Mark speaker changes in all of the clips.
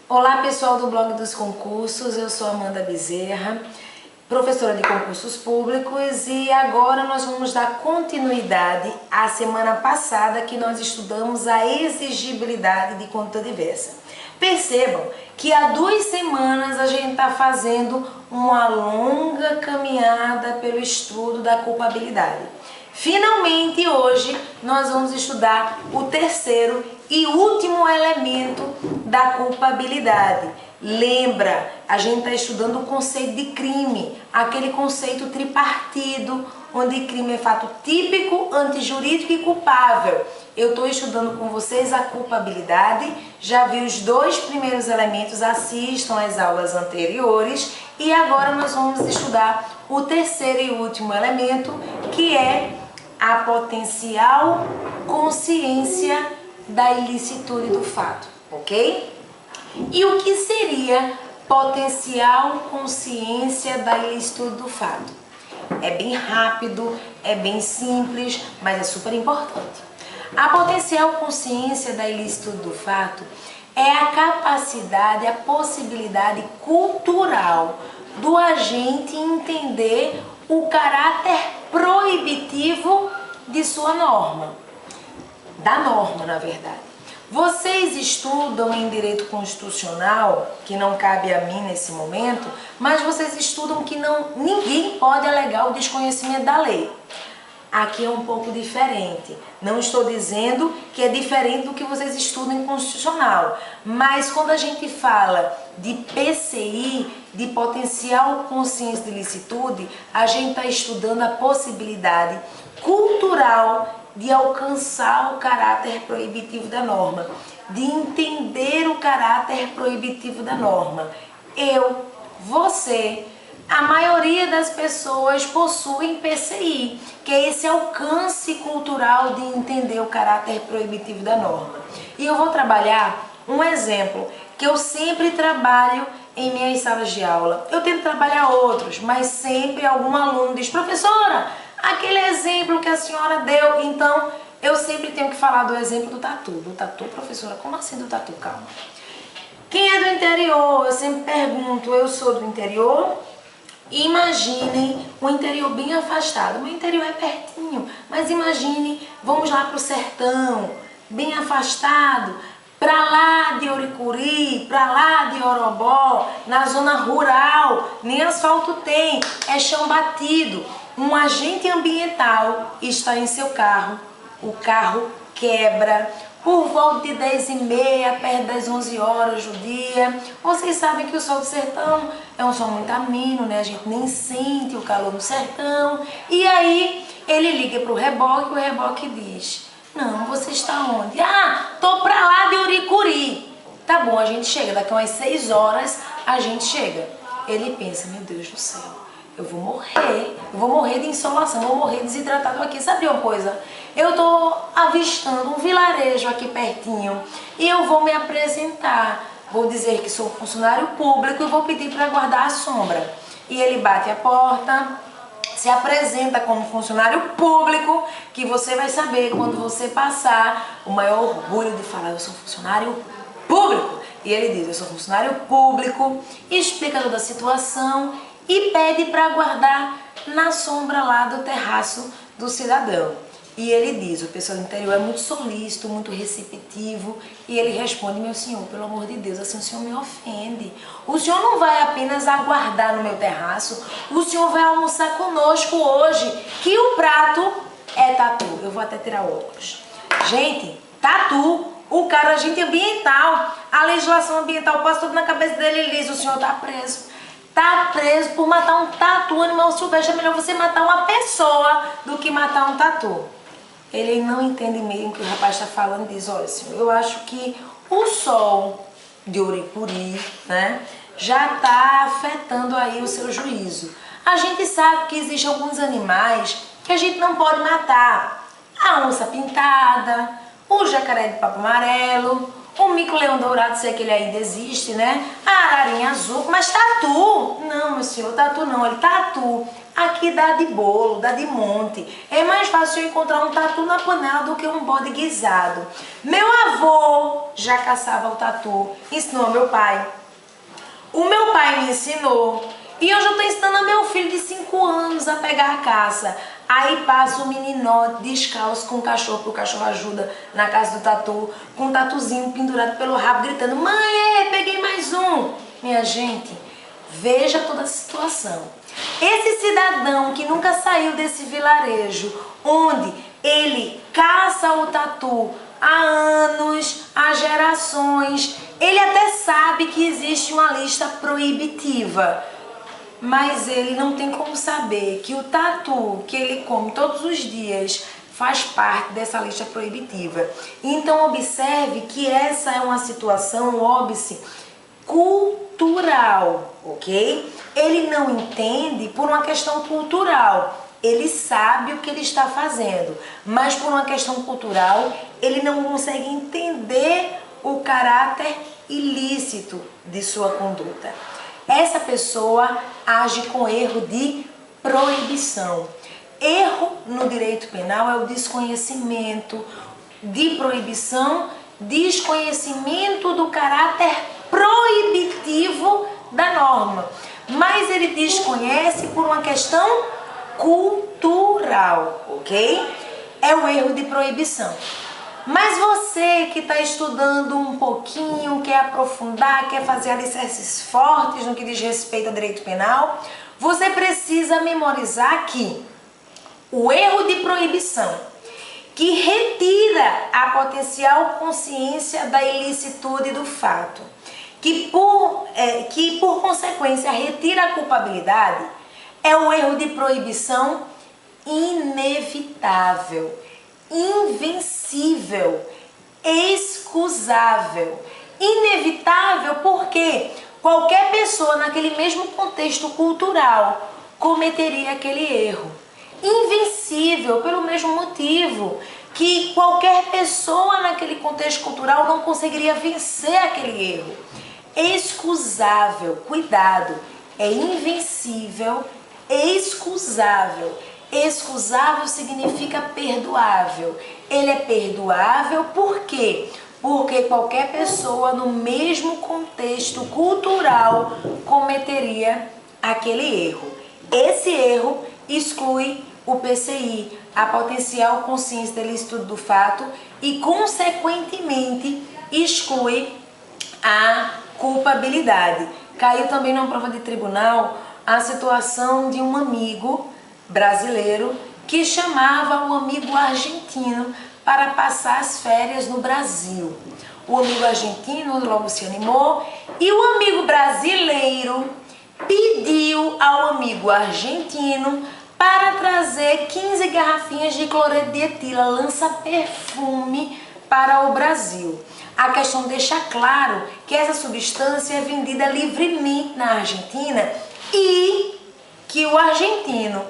Speaker 1: Olá pessoal do blog dos concursos, eu sou Amanda Bezerra, professora de concursos públicos, e agora nós vamos dar continuidade à semana passada que nós estudamos a exigibilidade de conduta diversa. Percebam que há 2 semanas a gente está fazendo uma longa caminhada pelo estudo da culpabilidade. Finalmente hoje nós vamos estudar o terceiro e último elemento da culpabilidade. Lembra, a gente está estudando o conceito de crime, aquele conceito tripartido, onde crime é fato típico, antijurídico e culpável. Eu estou estudando com vocês a culpabilidade, já vi os 2 primeiros elementos, assistam às aulas anteriores, e agora nós vamos estudar o terceiro e último elemento, que é a potencial consciência da ilicitude do fato, ok? E o que seria potencial consciência da ilicitude do fato? É bem rápido, é bem simples, mas é super importante. A potencial consciência da ilicitude do fato é a capacidade, a possibilidade cultural do agente entender o caráter proibitivo de sua norma. Da norma, na verdade. Vocês estudam em direito constitucional, que não cabe a mim nesse momento, mas vocês estudam que ninguém pode alegar o desconhecimento da lei. Aqui é um pouco diferente. Não estou dizendo que é diferente do que vocês estudam em constitucional, mas quando a gente fala de PCI, de potencial consciência de ilicitude, a gente está estudando a possibilidade cultural de alcançar o caráter proibitivo da norma, de entender o caráter proibitivo da norma. Eu, você, a maioria das pessoas possuem PCI, que é esse alcance cultural de entender o caráter proibitivo da norma. E eu vou trabalhar um exemplo que eu sempre trabalho em minhas salas de aula. Eu tento trabalhar outros, mas sempre algum aluno diz: professora, aquele exemplo que a senhora deu. Então, eu sempre tenho que falar do exemplo do tatu. Do tatu, professora, como assim do tatu? Calma. Quem é do interior? Eu sempre pergunto, eu sou do interior. Imaginem um interior bem afastado. Meu interior é pertinho, mas imagine, vamos lá para o sertão, bem afastado, para lá de Oricuri, para lá de Orobó, na zona rural, nem asfalto tem, é chão batido. Um agente ambiental está em seu carro, o carro quebra por volta de 10h30, perto das 11 horas do dia. Vocês sabem que o sol do sertão é um sol muito ameno, né? A gente nem sente o calor no sertão. E aí ele liga para o reboque diz: não, você está onde? Ah, tô para lá de Uricuri. Tá bom, a gente chega, daqui a umas 6 horas a gente chega. Ele pensa: meu Deus do céu, eu vou morrer de insolação, vou morrer desidratado aqui. Sabe uma coisa? Eu tô avistando um vilarejo aqui pertinho e eu vou me apresentar. Vou dizer que sou funcionário público e vou pedir para guardar a sombra. E ele bate a porta, se apresenta como funcionário público, que você vai saber quando você passar o maior orgulho de falar: eu sou funcionário público. E ele diz: eu sou funcionário público, explica toda a situação e pede para guardar na sombra lá do terraço do cidadão. E ele diz: o pessoal do interior é muito solícito, muito receptivo, e ele responde: meu senhor, pelo amor de Deus, assim o senhor me ofende. O senhor não vai apenas aguardar no meu terraço, o senhor vai almoçar conosco hoje, que o prato é tatu. Eu vou até tirar o óculos. Gente, tatu, o cara é agente ambiental, a legislação ambiental passa tudo na cabeça dele e diz: o senhor está preso. Tá preso por matar um tatu, animal silvestre. É melhor você matar uma pessoa do que matar um tatu. Ele não entende mesmo o que o rapaz está falando, diz: olha, senhor, eu acho que o sol de Oricuri, né, já está afetando aí o seu juízo. A gente sabe que existem alguns animais que a gente não pode matar. A onça pintada, o jacaré de papo amarelo, O mico-leão dourado, sei que ele ainda existe, né? A ararinha azul, mas tatu? Não, meu senhor, tatu não, ele tatu. Aqui dá de bolo, dá de monte. É mais fácil eu encontrar um tatu na panela do que um bode guisado. Meu avô já caçava o tatu, ensinou ao meu pai. O meu pai me ensinou. E eu já estou ensinando a meu filho de 5 anos a pegar a caça. Aí passa o meninote descalço com o cachorro, porque o cachorro ajuda na casa do tatu, com um tatuzinho pendurado pelo rabo, gritando: mãe, peguei mais um. Minha gente, veja toda a situação. Esse cidadão que nunca saiu desse vilarejo, onde ele caça o tatu há anos, há gerações, ele até sabe que existe uma lista proibitiva. Mas ele não tem como saber que o tatu que ele come todos os dias faz parte dessa lista proibitiva. Então observe que essa é uma situação, óbice, cultural, ok? Ele não entende por uma questão cultural. Ele sabe o que ele está fazendo, mas por uma questão cultural, ele não consegue entender o caráter ilícito de sua conduta. Essa pessoa age com erro de proibição. Erro no direito penal é o desconhecimento de proibição, desconhecimento do caráter proibitivo da norma. Mas ele desconhece por uma questão cultural, ok? É o erro de proibição. Mas você que está estudando um pouquinho, quer aprofundar, quer fazer alicerces fortes no que diz respeito ao direito penal, você precisa memorizar que o erro de proibição, que retira a potencial consciência da ilicitude do fato, que por consequência retira a culpabilidade, é o erro de proibição inevitável, invencível, excusável. Inevitável porque qualquer pessoa naquele mesmo contexto cultural cometeria aquele erro. Invencível pelo mesmo motivo que qualquer pessoa naquele contexto cultural não conseguiria vencer aquele erro. Excusável, cuidado, é invencível, excusável. Excusável significa perdoável. Ele é perdoável por quê? Porque qualquer pessoa no mesmo contexto cultural cometeria aquele erro. Esse erro exclui o PCI, a potencial consciência da ilicitude do fato, e consequentemente exclui a culpabilidade. Caiu também numa prova de tribunal a situação de um amigo brasileiro que chamava o amigo argentino para passar as férias no Brasil. O amigo argentino logo se animou e o amigo brasileiro pediu ao amigo argentino para trazer 15 garrafinhas de cloreto de etila, lança-perfume, para o Brasil. A questão deixa claro que essa substância é vendida livremente na Argentina e que o argentino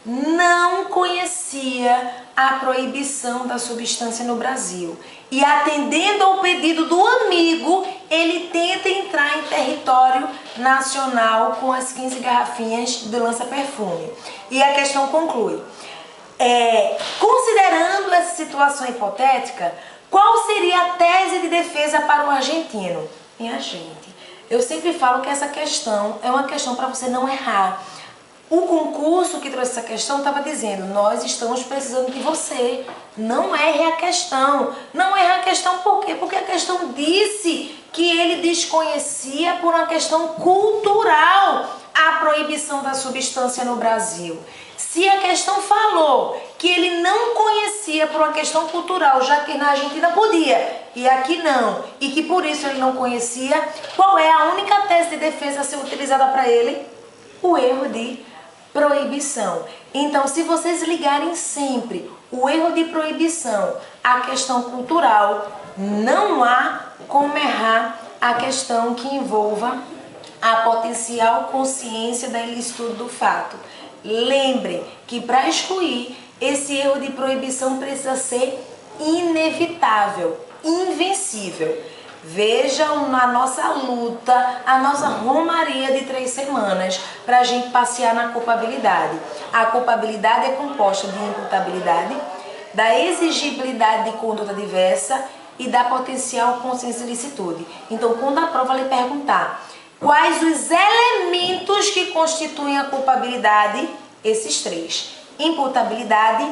Speaker 1: não conhecia a proibição da substância no Brasil. E atendendo ao pedido do amigo, ele tenta entrar em território nacional com as 15 garrafinhas de lança-perfume. E a questão conclui. Considerando essa situação hipotética, qual seria a tese de defesa para o argentino? Minha gente, eu sempre falo que essa questão é uma questão para você não errar. O concurso que trouxe essa questão estava dizendo: nós estamos precisando de você, não erre a questão. Não erre a questão por quê? Porque a questão disse que ele desconhecia por uma questão cultural a proibição da substância no Brasil. Se a questão falou que ele não conhecia por uma questão cultural, já que na Argentina podia e aqui não, e que por isso ele não conhecia, qual é a única tese de defesa a ser utilizada para ele? O erro de proibição. Então, se vocês ligarem sempre o erro de proibição à questão cultural, não há como errar a questão que envolva a potencial consciência da ilicitude do fato. Lembre que para excluir, esse erro de proibição precisa ser inevitável, invencível. Vejam na nossa luta, a nossa romaria de 3 semanas para a gente passear na culpabilidade. A culpabilidade é composta de imputabilidade, da exigibilidade de conduta diversa e da potencial consciência de licitude. Então, quando a prova lhe perguntar quais os elementos que constituem a culpabilidade, esses 3. Imputabilidade,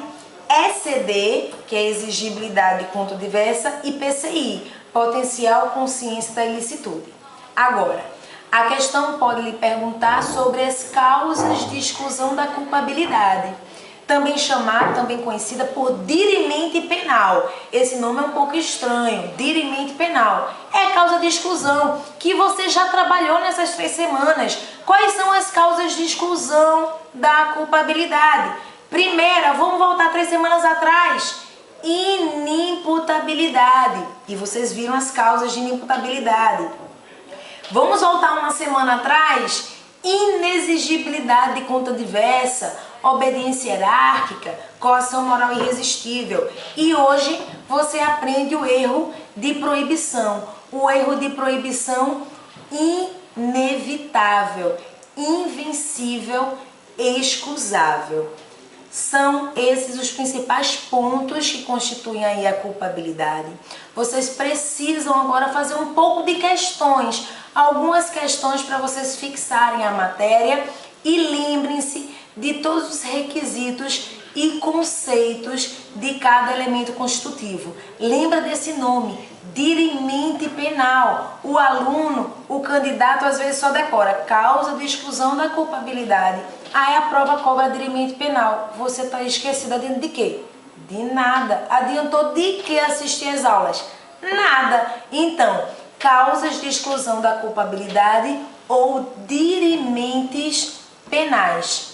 Speaker 1: ECD, que é exigibilidade de conduta diversa, e PCI, potencial consciência da ilicitude. Agora, a questão pode lhe perguntar sobre as causas de exclusão da culpabilidade, também conhecida por dirimente penal. Esse nome é um pouco estranho, dirimente penal. É causa de exclusão, que você já trabalhou nessas 3 semanas. Quais são as causas de exclusão da culpabilidade? Primeira, vamos voltar 3 semanas atrás. Inimputabilidade. E vocês viram as causas de inimputabilidade. Vamos voltar uma semana atrás. Inexigibilidade de conduta diversa, obediência hierárquica, coação moral irresistível. E hoje você aprende o erro de proibição. O erro de proibição inevitável, invencível, excusável. São esses os principais pontos que constituem aí a culpabilidade. Vocês precisam agora fazer um pouco de questões, algumas questões para vocês fixarem a matéria e lembrem-se de todos os requisitos e conceitos de cada elemento constitutivo. Lembra desse nome, dirimente penal. O aluno, o candidato às vezes só decora causa de exclusão da culpabilidade. Aí a prova cobra dirimente penal. Você está esquecida dentro de quê? De nada. Adiantou de que assistir às aulas? Nada. Então, causas de exclusão da culpabilidade ou dirimentes penais.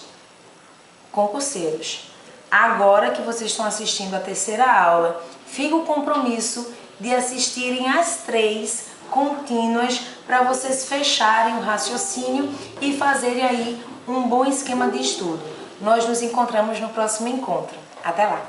Speaker 1: Concurseiros, agora que vocês estão assistindo a 3ª aula, fica o compromisso de assistirem às 3 contínuas para vocês fecharem o raciocínio e fazerem aí um bom esquema de estudo. Nós nos encontramos no próximo encontro. Até lá!